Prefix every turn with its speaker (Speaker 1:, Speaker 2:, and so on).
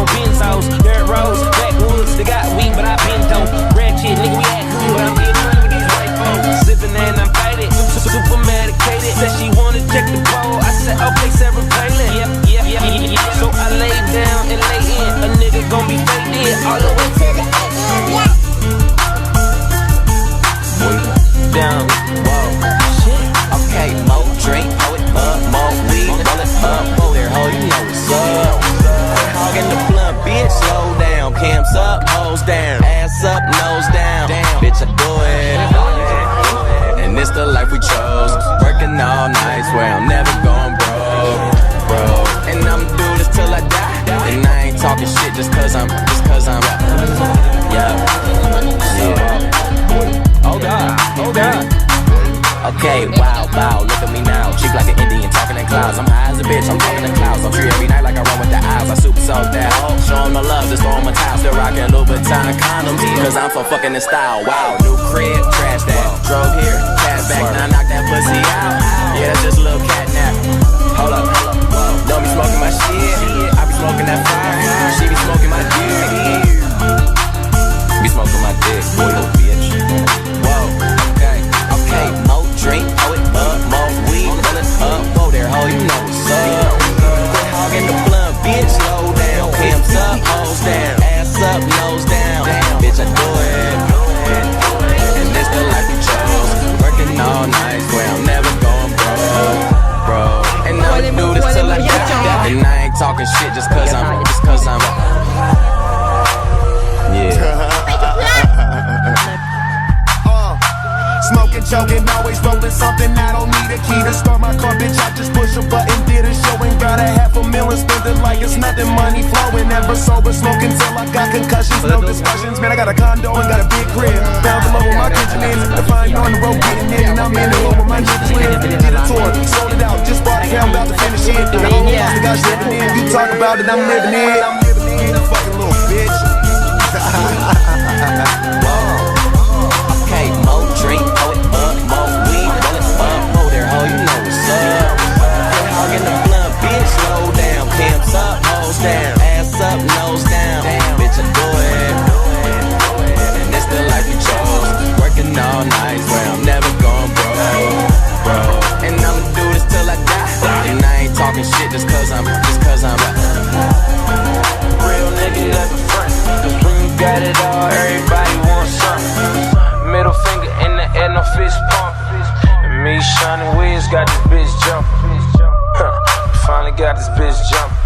Speaker 1: on benzos, dirt roads, backwoods. They got weed, but I been dope. Ratchet, nigga, we act cool, but I'm getting money with these white folks. Sippin' and I'm faded, super medicated. Said she wanna check the pole. I said, okay, Sarah Palin. Yeah. So I lay down and lay in. A nigga gon' be faded all the way to the end. Down, whoa, shit.
Speaker 2: Okay, more drink, pour it up, more weed, roll it up, whoa there, ho, you know what's up. Quit hogging the blunt, bitch, slow down. Cams up, hoes down, ass up, nose down. Damn, bitch, I do it. And it's the life we chose. Working all night, swear I'm never going bro. And I'ma do this till I die. And I ain't talking shit just cause I'm yeah. Oh God. Okay, wow, look at me now. Cheap like an Indian, talking in clouds. I'm high as a bitch, I'm talking in clouds. I'm free every night like I run with the eyes. I super soak that hoe. Show 'em the love, just throw 'em a towel. Still rockin' Louboutin condoms, cause I'm so fucking in style. Wow, new crib, trash that. Drove here, cash back, now knock that pussy out. Yeah, that's just a little cat nap. Hold up, don't be smoking my shit. I be smoking that fire. She be smoking my dick. Be smoking my dick, boy, little bitch. Whoa, okay, more drink, pour it up, more weed, roll it up, whoa there, ho, you know what's up. Quit hogging the blunt, bitch, slow down. Cams up, hoes down, ass up, nose down. Bitch, I do it. And this the life we chose. Working all night, swear I'm never going bro. And I'ma do this till I die. And I ain't talking shit just cause I'm yeah.
Speaker 3: Smoking, choking, always rolling something. I don't need a key to start my car, bitch. I just push a button, did a show and got $500,000. Spend it like it's nothing, money flowing. Never sober, smoking till I got concussions. No discussions, man. I got a condo and got a big crib. Found the low where my kitchen is. The fine on the road getting in, and I'm in the low where my niggas live. Did a tour, sold it out, just bought it, I'm about to finish it. The whole house, the guys living in. You talk about it, I'm living it. Fucking little bitch.
Speaker 2: Okay, more drink, pour it up, more weed, roll it up, whoa there, ho, you know what's up. Quit hogging the blunt, bitch, slow down. Cams up, hoes down, ass up, nose down. Bitch, I do it. And it's the life we chose. Working all night, swear I'm never going bro. And I'ma do this till I die. And I ain't talking shit just cause I'm
Speaker 1: Real nigga never front. Cause when you got it all, everybody wants something. Middle finger in the air, no fist pump. And me, Shawnee Wiz, got this bitch jumping. Finally got this bitch jumping.